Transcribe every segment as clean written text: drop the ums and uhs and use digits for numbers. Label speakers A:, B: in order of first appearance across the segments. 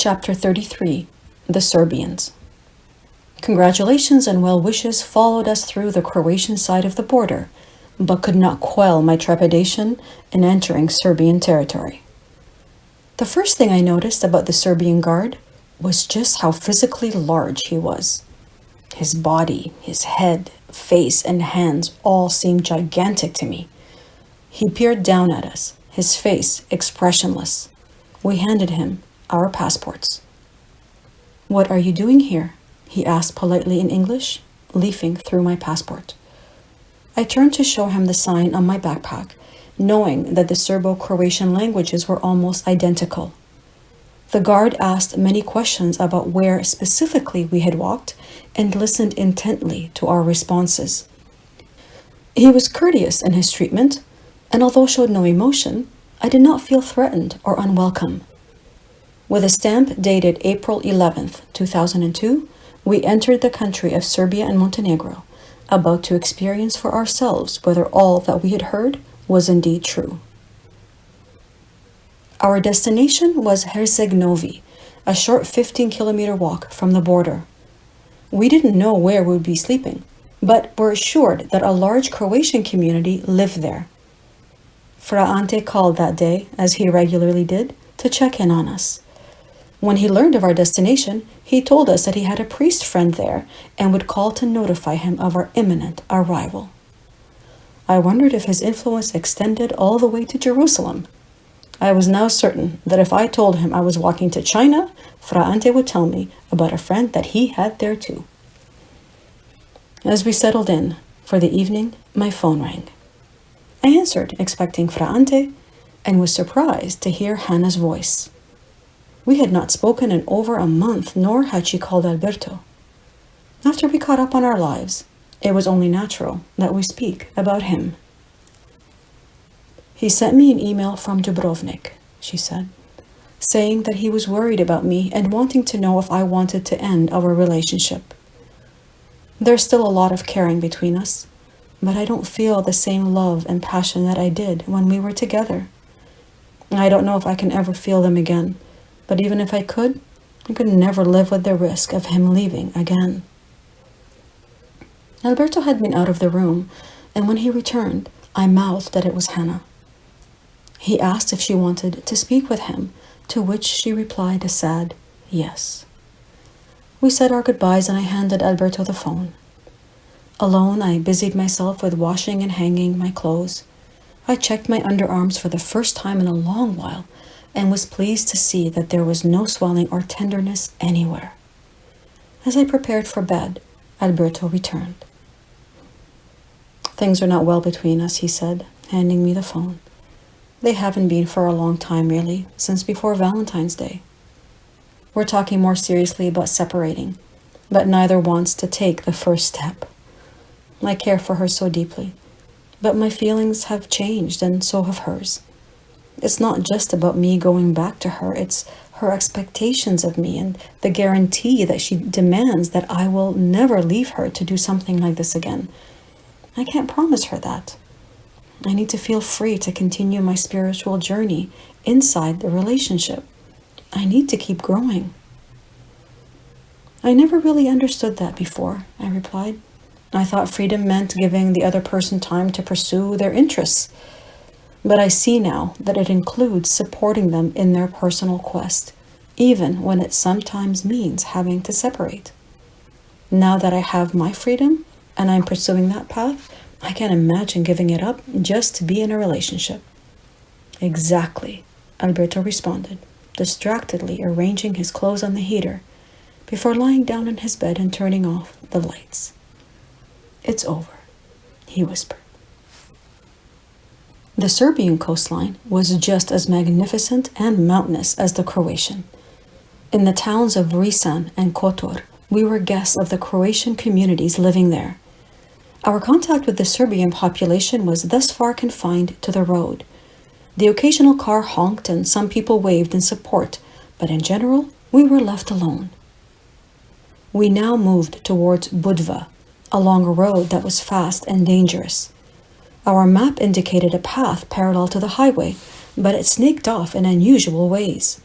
A: Chapter 33 The Serbians. Congratulations and well wishes followed us through the Croatian side of the border, but could not quell my trepidation in entering Serbian territory. The first thing I noticed about the Serbian guard was just how physically large he was. His body, his head, face, and hands all seemed gigantic to me. He peered down at us, his face expressionless. We handed him our passports. "What are you doing here?" he asked politely in English, leafing through my passport. I turned to show him the sign on my backpack, knowing that the Serbo-Croatian languages were almost identical. The guard asked many questions about where specifically we had walked and listened intently to our responses. He was courteous in his treatment, and although showed no emotion, I did not feel threatened or unwelcome. With a stamp dated April 11th, 2002, we entered the country of Serbia and Montenegro, about to experience for ourselves whether all that we had heard was indeed true. Our destination was Herceg-Novi, a short 15-kilometer walk from the border. We didn't know where we would be sleeping, but were assured that a large Croatian community lived there. Fra Ante called that day, as he regularly did, to check in on us. When he learned of our destination, he told us that he had a priest friend there and would call to notify him of our imminent arrival. I wondered if his influence extended all the way to Jerusalem. I was now certain that if I told him I was walking to China, Fra Ante would tell me about a friend that he had there too. As we settled in for the evening, my phone rang. I answered, expecting Fra Ante, and was surprised to hear Hannah's voice. We had not spoken in over a month, nor had she called Alberto. After we caught up on our lives, it was only natural that we speak about him. "He sent me an email from Dubrovnik," she said, saying that he was worried about me and wanting to know if I wanted to end our relationship. There's still a lot of caring between us, but I don't feel the same love and passion that I did when we were together. I don't know if I can ever feel them again, but even if I could never live with the risk of him leaving again. Alberto had been out of the room, and when he returned, I mouthed that it was Hannah. He asked if she wanted to speak with him, to which she replied a sad yes. We said our goodbyes and I handed Alberto the phone. Alone, I busied myself with washing and hanging my clothes. I checked my underarms for the first time in a long while and was pleased to see that there was no swelling or tenderness anywhere. As I prepared for bed, Alberto returned. "Things are not well between us," he said, handing me the phone. "They haven't been for a long time, really, since before Valentine's Day. We're talking more seriously about separating, but neither wants to take the first step. I care for her so deeply, but my feelings have changed and so have hers. It's not just about me going back to her, it's her expectations of me and the guarantee that she demands that I will never leave her to do something like this again. I can't promise her that. I need to feel free to continue my spiritual journey inside the relationship. I need to keep growing." "I never really understood that before," I replied. "I thought freedom meant giving the other person time to pursue their interests. But I see now that it includes supporting them in their personal quest, even when it sometimes means having to separate. Now that I have my freedom and I'm pursuing that path, I can't imagine giving it up just to be in a relationship." "Exactly," Alberto responded, distractedly arranging his clothes on the heater before lying down in his bed and turning off the lights. "It's over," he whispered. The Serbian coastline was just as magnificent and mountainous as the Croatian. In the towns of Risan and Kotor, we were guests of the Croatian communities living there. Our contact with the Serbian population was thus far confined to the road. The occasional car honked and some people waved in support, but in general, we were left alone. We now moved towards Budva, along a road that was fast and dangerous. Our map indicated a path parallel to the highway, but it snaked off in unusual ways.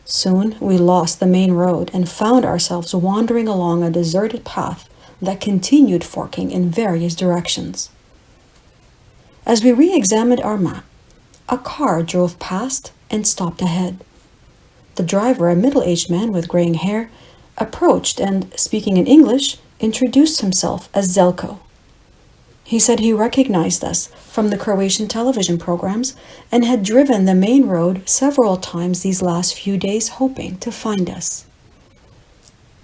A: Soon we lost the main road and found ourselves wandering along a deserted path that continued forking in various directions. As we re-examined our map, a car drove past and stopped ahead. The driver, a middle-aged man with graying hair, approached and, speaking in English, introduced himself as Zelko. He said he recognized us from the Croatian television programs and had driven the main road several times these last few days hoping to find us.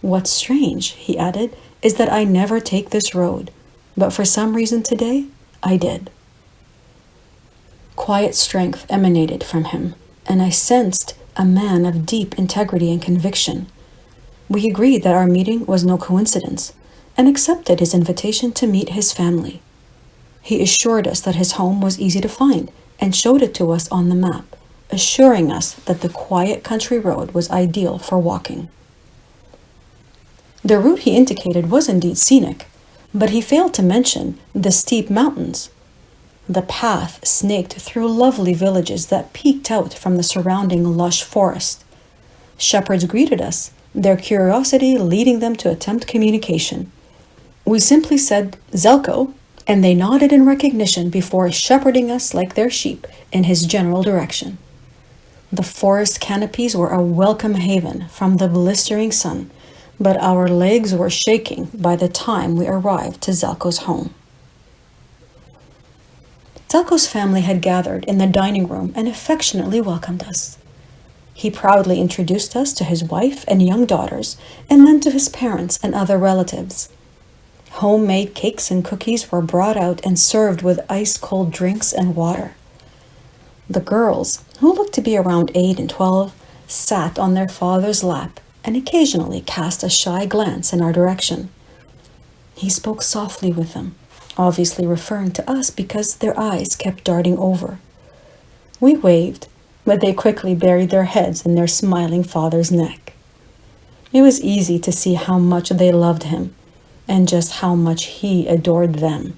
A: What's strange, he added, is that I never take this road, but for some reason today, I did. Quiet strength emanated from him, and I sensed a man of deep integrity and conviction. We agreed that our meeting was no coincidence and accepted his invitation to meet his family. He assured us that his home was easy to find and showed it to us on the map, assuring us that the quiet country road was ideal for walking. The route he indicated was indeed scenic, but he failed to mention the steep mountains. The path snaked through lovely villages that peeked out from the surrounding lush forest. Shepherds greeted us, their curiosity leading them to attempt communication. We simply said, "Zelko," and they nodded in recognition before shepherding us like their sheep in his general direction. The forest canopies were a welcome haven from the blistering sun, but our legs were shaking by the time we arrived to Zelko's home. Zelko's family had gathered in the dining room and affectionately welcomed us. He proudly introduced us to his wife and young daughters, and then to his parents and other relatives. Homemade cakes and cookies were brought out and served with ice-cold drinks and water. The girls, who looked to be around 8 and 12, sat on their father's lap and occasionally cast a shy glance in our direction. He spoke softly with them, obviously referring to us because their eyes kept darting over. We waved, but they quickly buried their heads in their smiling father's neck. It was easy to see how much they loved him and just how much he adored them.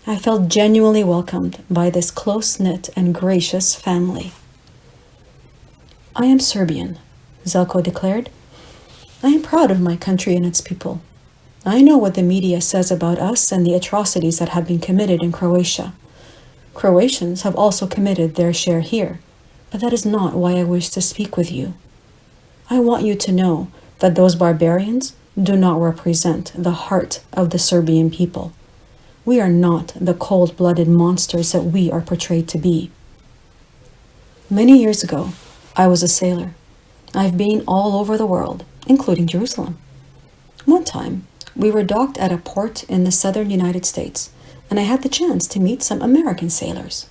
A: I felt genuinely welcomed by this close-knit and gracious family. "I am Serbian," Zelko declared. "I am proud of my country and its people. I know what the media says about us and the atrocities that have been committed in Croatia. Croatians have also committed their share here, but that is not why I wish to speak with you. I want you to know that those barbarians do not represent the heart of the Serbian people. We are not the cold-blooded monsters that we are portrayed to be. Many years ago, I was a sailor. I've been all over the world, including Jerusalem. One time, we were docked at a port in the southern United States, and I had the chance to meet some American sailors.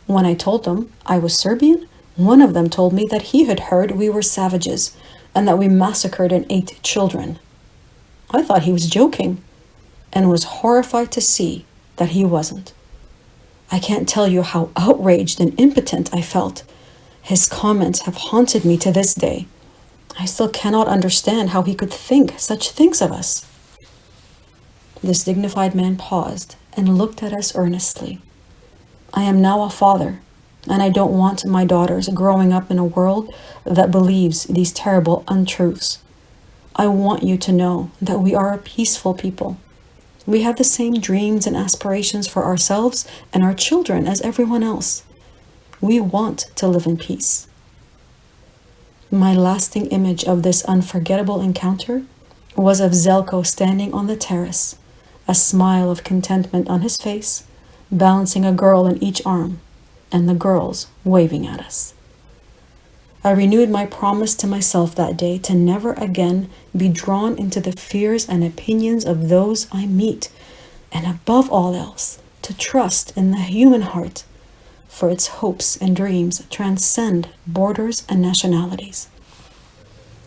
A: When I told them I was Serbian, one of them told me that he had heard we were savages and that we massacred and ate children. I thought he was joking and was horrified to see that he wasn't. I can't tell you how outraged and impotent I felt. His comments have haunted me to this day. I still cannot understand how he could think such things of us." This dignified man paused and looked at us earnestly. "I am now a father, and I don't want my daughters growing up in a world that believes these terrible untruths. I want you to know that we are a peaceful people. We have the same dreams and aspirations for ourselves and our children as everyone else. We want to live in peace." My lasting image of this unforgettable encounter was of Zelko standing on the terrace, a smile of contentment on his face, balancing a girl in each arm, and the girls waving at us. I renewed my promise to myself that day to never again be drawn into the fears and opinions of those I meet, and above all else, to trust in the human heart, for its hopes and dreams transcend borders and nationalities.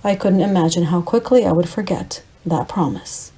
A: I couldn't imagine how quickly I would forget that promise.